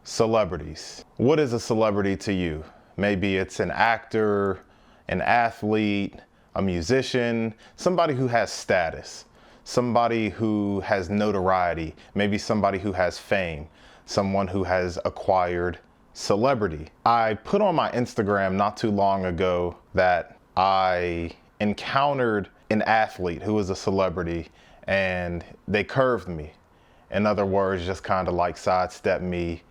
Celebrities. What is a celebrity to you? Maybe it's an actor, an athlete, a musician, somebody who has status, somebody who has notoriety, maybe somebody who has fame, someone who has acquired celebrity. I put on my Instagram not too long ago that I encountered an athlete who was a celebrity and they curved me. In other words, just kind of like sidestepped me.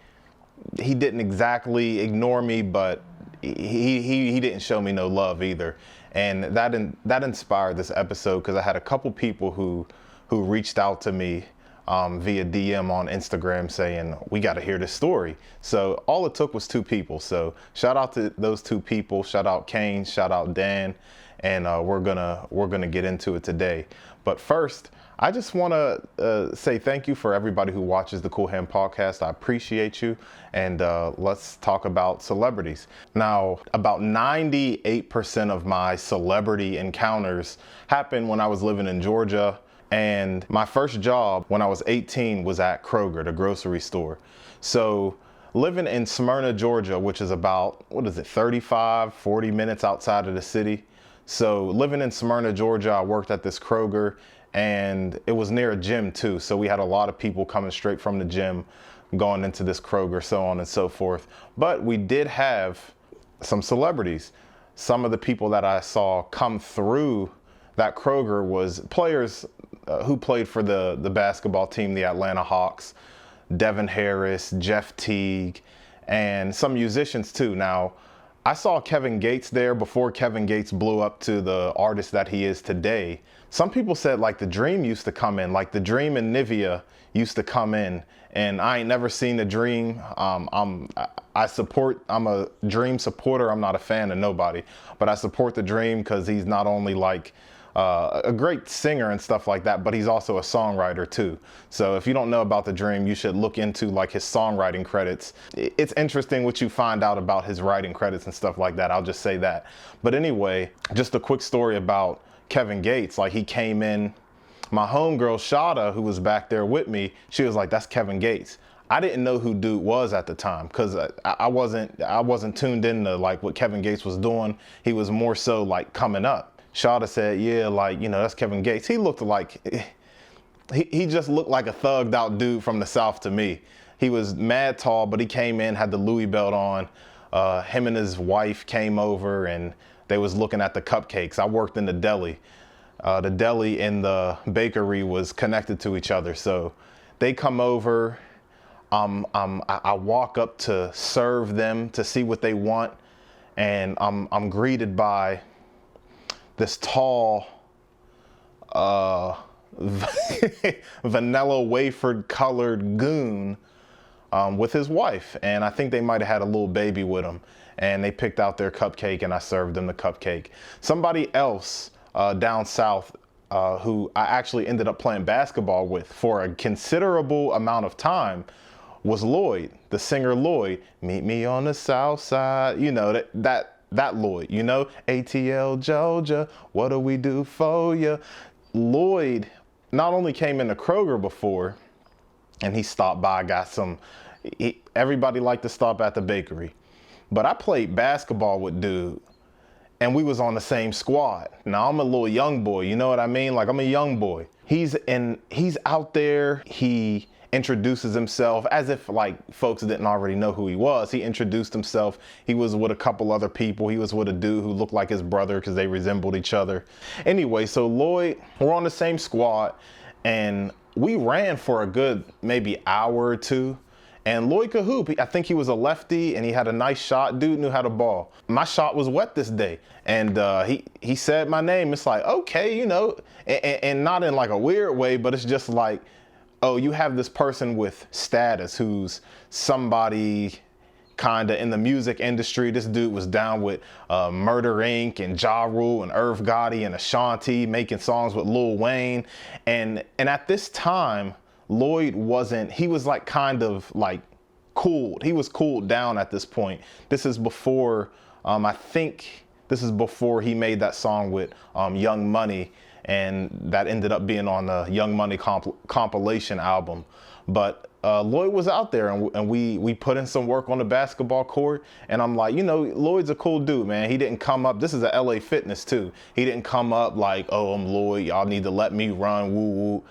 He didn't exactly ignore me, but he didn't show me no love either. And that inspired this episode because I had a couple people who reached out to me via DM on Instagram saying, we got to hear this story. So all it took was 2 people. So shout out to those 2 people. Shout out Kane, shout out Dan. And we're gonna get into it today. But first, I just want to say thank you for everybody who watches the Qool podcast. I appreciate you. And let's talk about celebrities. Now, about 98% of my celebrity encounters happened when I was living in Georgia. And my first job when I was 18 was at Kroger, the grocery store. So living in Smyrna, Georgia, which is about, 35, 40 minutes outside of the city. So living in Smyrna, Georgia, I worked at this Kroger and it was near a gym too. So we had a lot of people coming straight from the gym, going into this Kroger, so on and so forth. But we did have some celebrities. Some of the people that I saw come through that Kroger was players who played for the basketball team, the Atlanta Hawks, Devin Harris, Jeff Teague, and some musicians too. Now, I saw Kevin Gates there before Kevin Gates blew up to the artist that he is today. Some people said like The Dream used to come in, like The Dream and Nivea used to come in, and I ain't never seen The Dream. I'm a Dream supporter. I'm not a fan of nobody, but I support The Dream because he's not only like a great singer and stuff like that, but he's also a songwriter too. So if you don't know about The Dream, you should look into like his songwriting credits. It's interesting what you find out about his writing credits and stuff like that. I'll just say that. But anyway, just a quick story about Kevin Gates. Like he came in, my homegirl Shada, who was back there with me, she was like, that's Kevin Gates. I didn't know who dude was at the time because I wasn't tuned into like what Kevin Gates was doing. He was more so like coming up. Shada said, yeah, like, that's Kevin Gates. He looked like, he just looked like a thugged out dude from the South to me. He was mad tall, but he came in, had the Louis belt on. Him and his wife came over and they was looking at the cupcakes. I worked in the deli. The deli and the bakery was connected to each other. So they come over. I walk up to serve them to see what they want. And I'm greeted by this tall, vanilla wafer colored goon with his wife. And I think they might have had a little baby with him. And they picked out their cupcake and I served them the cupcake. Somebody else down south who I actually ended up playing basketball with for a considerable amount of time was Lloyd, the singer Lloyd. Meet me on the south side. That Lloyd, ATL Georgia, what do we do for you? Lloyd not only came into Kroger before, and he stopped by, everybody liked to stop at the bakery. But I played basketball with dude, and we was on the same squad. Now I'm a little young boy, you know what I mean? Like I'm a young boy. He's out there, he introduces himself as if like folks didn't already know who he was. He introduced himself. He was with a couple other people. He was with a dude who looked like his brother because they resembled each other. Anyway, so Lloyd, we're on the same squad and we ran for a good maybe hour or two. And Lloyd could hoop. I think he was a lefty and he had a nice shot. Dude knew how to ball. My shot was wet this day. And he said my name. It's like, okay, and not in like a weird way, but it's just like, oh, you have this person with status who's somebody kind of in the music industry. This dude was down with Murder Inc. and Ja Rule and Irv Gotti and Ashanti, making songs with Lil Wayne. And at this time, Lloyd he was like kind of like cooled. He was cooled down at this point. This is before, I think this is before he made that song with Young Money and that ended up being on the Young Money compilation album. But Lloyd was out there, and we put in some work on the basketball court, and I'm like, Lloyd's a cool dude, man. He didn't come up, this is a LA Fitness too. He didn't come up like, oh, I'm Lloyd, y'all need to let me run, woo woo.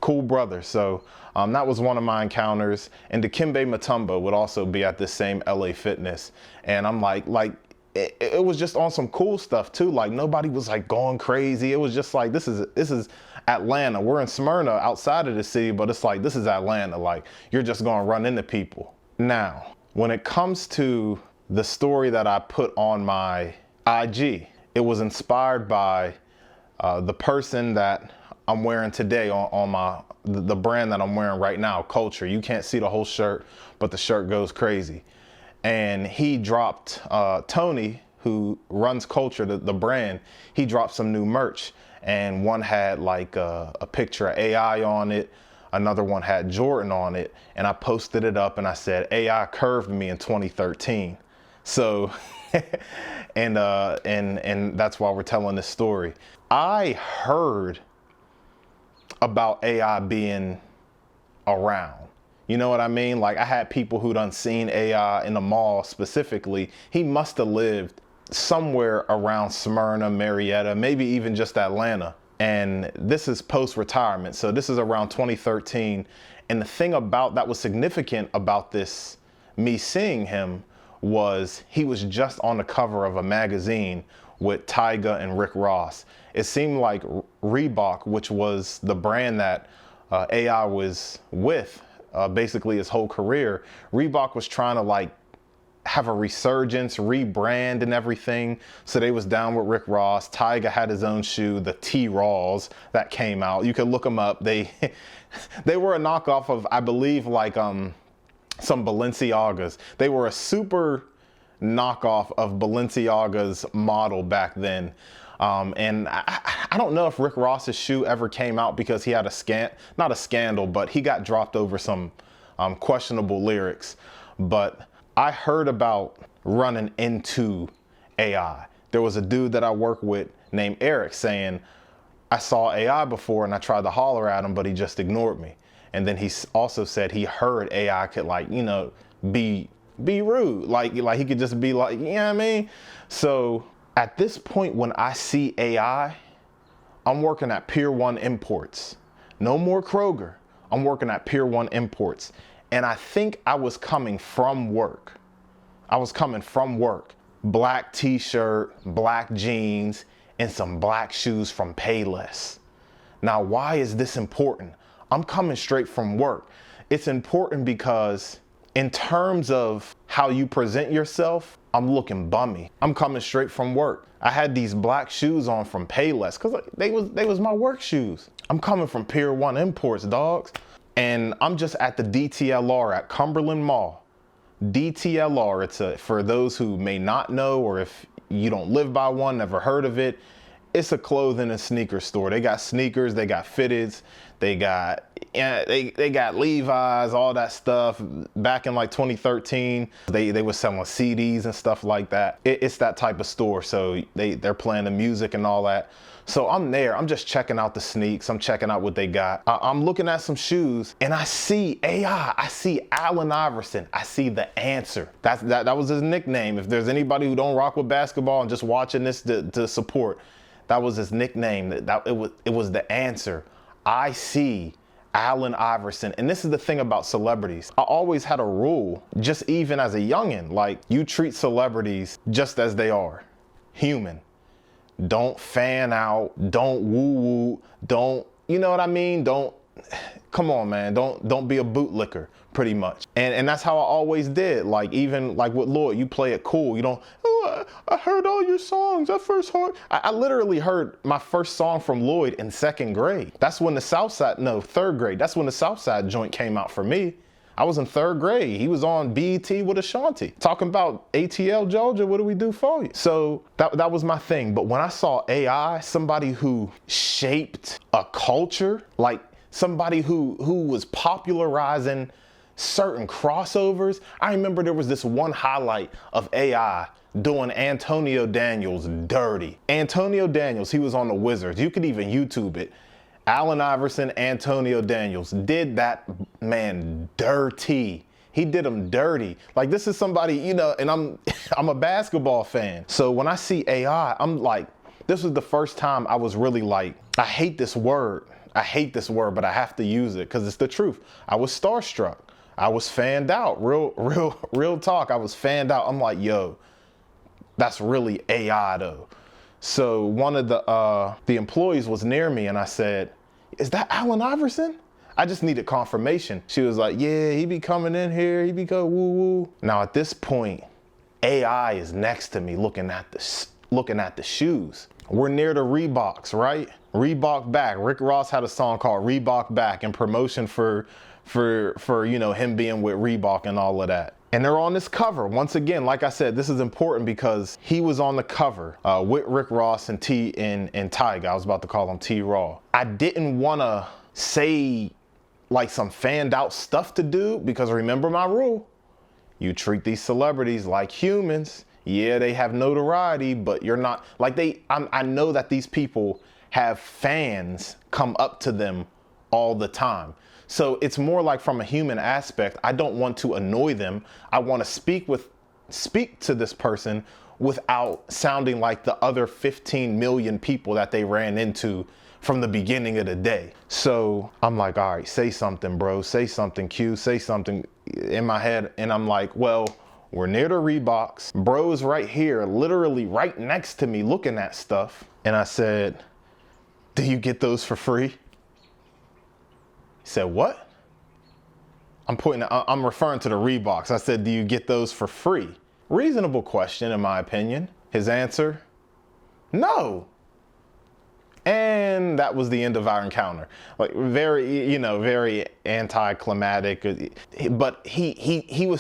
Cool brother. So that was one of my encounters. And Dikembe Mutombo would also be at this same LA Fitness. And I'm like it was just on some cool stuff too. Like nobody was like going crazy. It was just like, this is Atlanta. We're in Smyrna outside of the city, but it's like, this is Atlanta. Like you're just going to run into people. Now, when it comes to the story that I put on my IG, it was inspired by the person that I'm wearing today on the brand that I'm wearing right now, Culture. You can't see the whole shirt, but the shirt goes crazy. And he dropped, Tony, who runs Culture, the brand, he dropped some new merch. And one had like a picture of AI on it. Another one had Jordan on it. And I posted it up and I said, AI curved me in 2013. So, and that's why we're telling this story. I heard about AI being around. You know what I mean? Like I had people who done seen AI in the mall specifically. He must have lived somewhere around Smyrna, Marietta, maybe even just Atlanta. And this is post-retirement. So this is around 2013. And the thing about that was significant about this, me seeing him, was he was just on the cover of a magazine with Tyga and Rick Ross. It seemed like Reebok, which was the brand that AI was with basically his whole career, Reebok was trying to like have a resurgence, rebrand and everything. So they was down with Rick Ross. Tyga had his own shoe, the T-Raws, that came out. You could look them up. They were a knockoff of, I believe, like some Balenciagas. They were a super knockoff of Balenciaga's model back then. And I don't know if Rick Ross's shoe ever came out because he had not a scandal, but he got dropped over some questionable lyrics. But I heard about running into AI. There was a dude that I work with named Eric saying, I saw AI before and I tried to holler at him, but he just ignored me. And then he also said he heard AI could like, be rude. Like he could just be like, you know what I mean? So at this point, when I see AI, I'm working at Pier 1 Imports. No more Kroger. I'm working at Pier 1 Imports. And I think I was coming from work. Black t-shirt, black jeans, and some black shoes from Payless. Now, why is this important? I'm coming straight from work. It's important because in terms of how you present yourself, I'm looking bummy. I'm coming straight from work. I had these black shoes on from Payless because they was my work shoes. I'm coming from Pier 1 Imports, dogs. And I'm just at the DTLR at Cumberland Mall. DTLR, for those who may not know, or if you don't live by one, never heard of it, it's a clothing and sneaker store. They got sneakers, they got fitteds, they got Levi's, all that stuff. Back in like 2013, they were selling CDs and stuff like that. It's that type of store. So they're playing the music and all that. So I'm there, I'm just checking out the sneaks. I'm checking out what they got. I'm looking at some shoes and I see AI. I see Allen Iverson. I see The Answer. That was his nickname. If there's anybody who don't rock with basketball and just watching this to support, that was his nickname. It was The Answer. I see Allen Iverson. And this is the thing about celebrities. I always had a rule, just even as a youngin', like you treat celebrities just as they are, human. Don't fan out, don't woo-woo, don't, you know what I mean? Come on, man, don't be a bootlicker, pretty much. And that's how I always did. Like, even like with Lloyd, you play it cool. You don't, I heard all your songs. I literally heard my first song from Lloyd in 2nd grade. That's when the Southside, no, 3rd grade. That's when the Southside joint came out for me. I was in 3rd grade. He was on BET with Ashanti, talking about ATL Georgia, what do we do for you? So that was my thing. But when I saw AI, somebody who shaped a culture, like somebody who was popularizing certain crossovers. I remember there was this one highlight of AI doing Antonio Daniels dirty. Antonio Daniels, he was on the Wizards. You could even YouTube it. Allen Iverson, Antonio Daniels did that man dirty. He did him dirty. Like, this is somebody, you know, and I'm a basketball fan. So when I see AI, I'm like, this was the first time I was really like, I hate this word. I hate this word, but I have to use it because it's the truth. I was starstruck. I was fanned out. Real talk. I was fanned out. I'm like, yo, that's really AI though. So one of the employees was near me and I said, is that Allen Iverson? I just needed confirmation. She was like, yeah, he be coming in here. He be go woo woo. Now at this point, AI is next to me looking at the shoes. We're near the Reeboks, right? Reebok back. Rick Ross had a song called Reebok Back in promotion for you know, him being with Reebok and all of that. And they're on this cover. Once again, like I said, this is important because he was on the cover with Rick Ross and Tyga. I was about to call him T-Raw. I didn't want to say like some fanned out stuff to do because remember my rule. You treat these celebrities like humans. Yeah, they have notoriety, but you're not like I know that these people have fans come up to them all the time. So it's more like from a human aspect. I don't want to annoy them. I want to speak to this person without sounding like the other 15 million people that they ran into from the beginning of the day. So I'm like, all right, say something, bro. Say something, Q. Say something in my head. And I'm like, well, we're near the Reeboks. Bro's right here, literally right next to me looking at stuff. And I said, do you get those for free? He said, what? I'm referring to the Reeboks. I said, do you get those for free? Reasonable question, in my opinion. His answer, no. And that was the end of our encounter. Like very, you know, very anticlimactic. But he seemed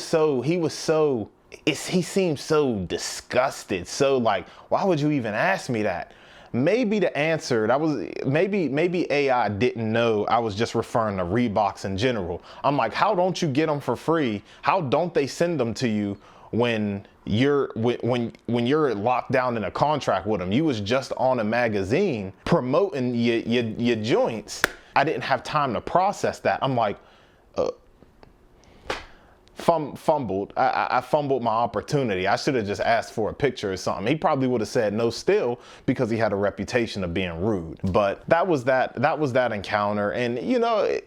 so disgusted. So like, why would you even ask me that? Maybe the answer that was maybe AI didn't know I was just referring to Reeboks in general. I'm like, how don't you get them for free? How don't they send them to you when you're locked down in a contract with them? You was just on a magazine promoting your joints. I didn't have time to process that. I'm like, fumbled. I fumbled my opportunity. I should have just asked for a picture or something. He probably would have said no still because he had a reputation of being rude. But that was that encounter. And you know,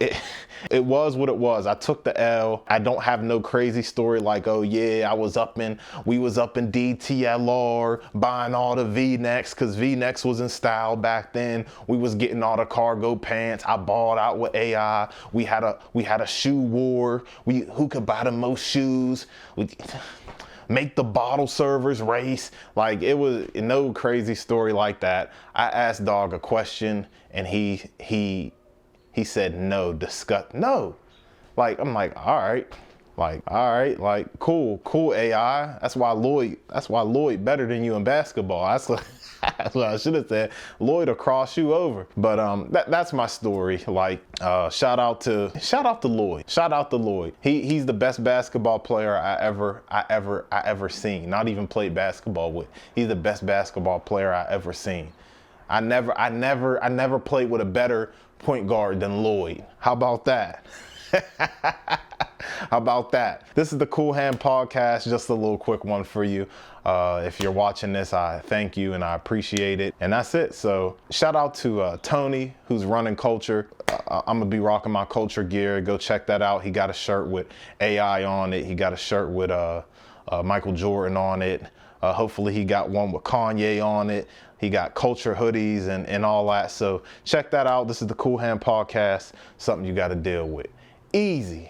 it was what it was. I took the L. I don't have no crazy story like, oh yeah, we was up in DTLR buying all the V-necks because V-necks was in style back then. We was getting all the cargo pants. I balled out with AI. We had a shoe war. Who could buy the most shoes? We make the bottle servers race. Like, it was no crazy story like that. I asked Dog a question and he said no, no. Like, I'm like, all right, like cool AI. That's why Lloyd better than you in basketball. That's what I should have said. Lloyd will cross you over. But that's my story. Like, shout out to Lloyd. Shout out to Lloyd. He's the best basketball player I ever seen. Not even played basketball with. He's the best basketball player I ever seen. I never played with a better point guard than Lloyd. How about that? How about that? This is the Cool Hand Podcast, just a little quick one for you. If you're watching this, I thank you and I appreciate it. And that's it. So shout out to Tony, who's running Culture. I'm gonna be rocking my Culture gear. Go check that out. He got a shirt with AI on it. He got a shirt with Michael Jordan on it. Hopefully he got one with Kanye on it. He got Culture hoodies and all that. So check that out. This is the Cool Hand Podcast. Something you got to deal with. Easy.